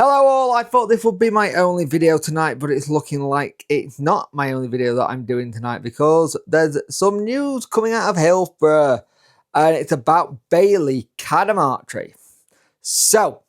Hello all, I thought this would be my only video tonight, but it's looking like it's not my only video that I'm doing tonight because there's some news coming out of Hillsborough and it's about Bailey Cadamarteri. So,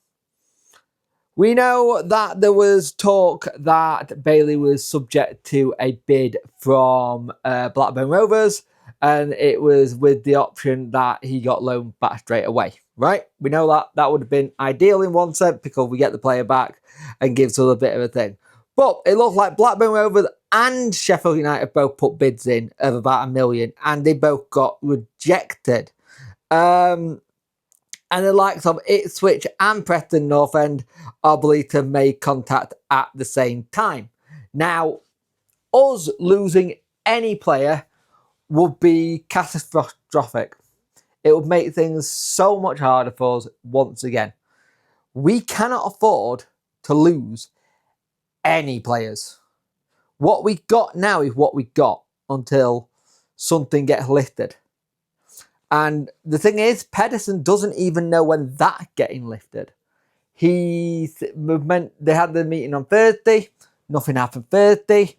we know that there was talk that Bailey was subject to a bid from Blackburn Rovers, and it was with the option that he got loaned back straight away, right? We know that that would have been ideal in one sense because we get the player back and gives us a bit of a thing. But it looked like Blackburn Rovers and Sheffield United both put bids in of about £1 million, and they both got rejected. And the likes of Ipswich and Preston North End are believed to have made contact at the same time. Now, us losing any player would be catastrophic. It would make things so much harder for us once again. We cannot afford to lose any players. What we got now is what we got until something gets lifted. And the thing is, Pedersen doesn't even know when that's getting lifted. They had the meeting on Thursday, nothing happened Thursday,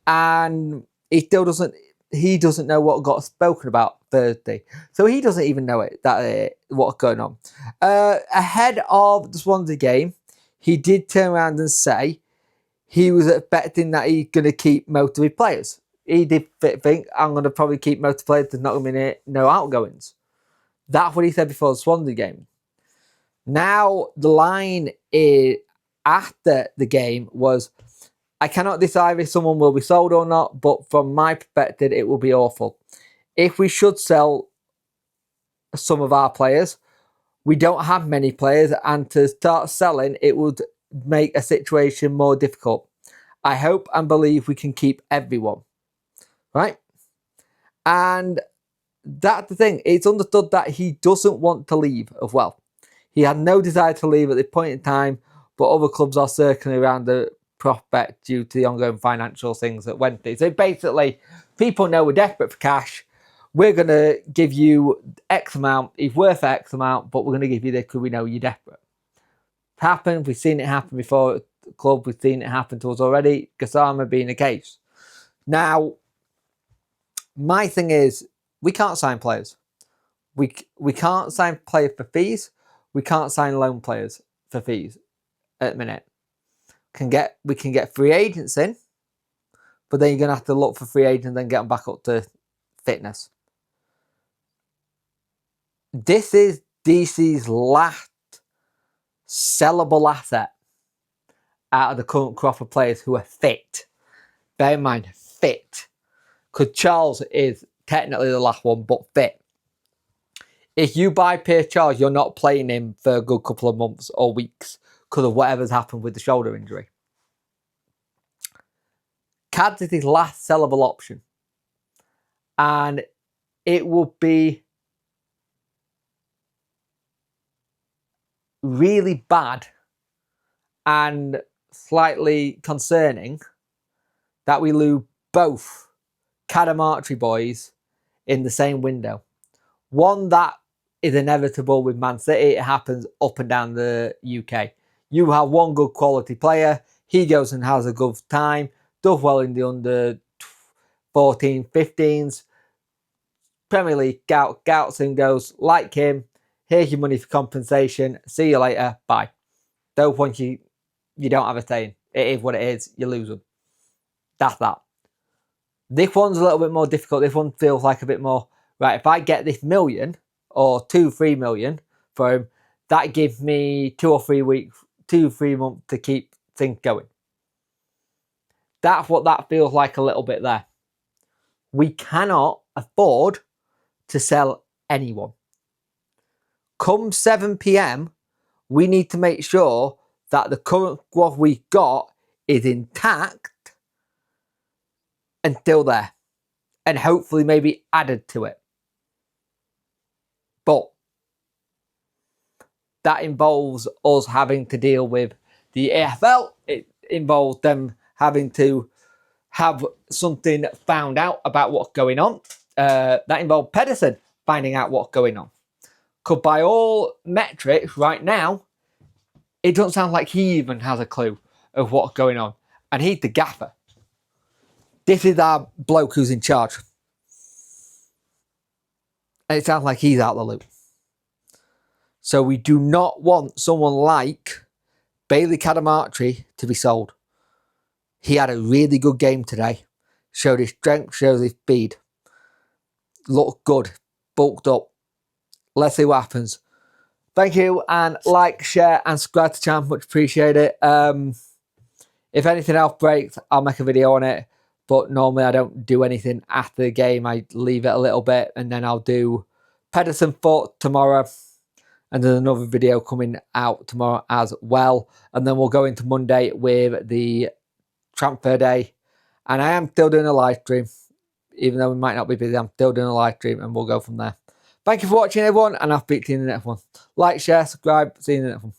and he doesn't know what got spoken about Thursday. So he doesn't even know what's going on. Ahead of the Swansea game, he did turn around and say he was expecting that he's going to keep most of his players. He did think, I'm going to probably keep most players. There's not going to be no outgoings. That's what he said before the Swansea game. Now, the line after the game was, I cannot decide if someone will be sold or not, but from my perspective, it will be awful. If we should sell some of our players, we don't have many players, and to start selling, it would make a situation more difficult. I hope and believe we can keep everyone. Right? And that's the thing. It's understood that he doesn't want to leave as well. He had no desire to leave at this point in time, but other clubs are circling around the prospect due to the ongoing financial things that went through. So basically, people know we're desperate for cash. We're going to give you X amount. It's worth X amount, but we're going to give you this because we know you're desperate. It's happened. We've seen it happen before at the club. We've seen it happen to us already. Gassama being the case. Now, my thing is, we can't sign players. We can't sign players for fees. We can't sign loan players for fees at the minute. We can get free agents in, but then you're going to have to look for free agents and then get them back up to fitness. This is DC's last sellable asset out of the current crop of players who are fit. Bear in mind, fit. Because Charles is technically the last one, but fit. If you buy Pierce Charles, you're not playing him for a good couple of months or weeks because of whatever's happened with the shoulder injury. Cads is his last sellable option. And it would be really bad and slightly concerning that we lose both Cadamarteri boys in the same window. One that is inevitable with Man City. It happens up and down the UK. You have one good quality player. He goes and has a good time. Does well in the under 14, 15s. Premier League scouts and goes, like him, here's your money for compensation. See you later. Bye. Those ones you don't have a saying. It is what it is. You lose them. That's that. This one's a little bit more difficult. This one feels like a bit more, right, if I get this million or 2-3 million for him, that gives me 2 or 3 weeks, 2-3 months to keep things going. That's what that feels like a little bit there. We cannot afford to sell anyone. Come 7 p.m, we need to make sure that the current squad we got is intact and still there, and hopefully maybe added to it. But that involves us having to deal with the AFL. It involves them having to have something found out about what's going on. That involved Pedersen finding out what's going on. Because by all metrics right now, It doesn't sound like he even has a clue of what's going on. And he's the gaffer. This is our bloke who's in charge. And it sounds like he's out of the loop. So we do not want someone like Bailey Cadamarteri to be sold. He had a really good game today. Showed his strength, showed his speed. Looked good. Bulked up. Let's see what happens. Thank you, and like, share, and subscribe to the channel. Much appreciate it. If anything else breaks, I'll make a video on it. But normally I don't do anything after the game. I leave it a little bit, and then I'll do Pedersen for tomorrow. And there's another video coming out tomorrow as well. And then we'll go into Monday with the transfer day. And I am still doing a live stream. Even though we might not be busy, I'm still doing a live stream, and we'll go from there. Thank you for watching, everyone, and I'll speak to you in the next one. Like, share, subscribe. See you in the next one.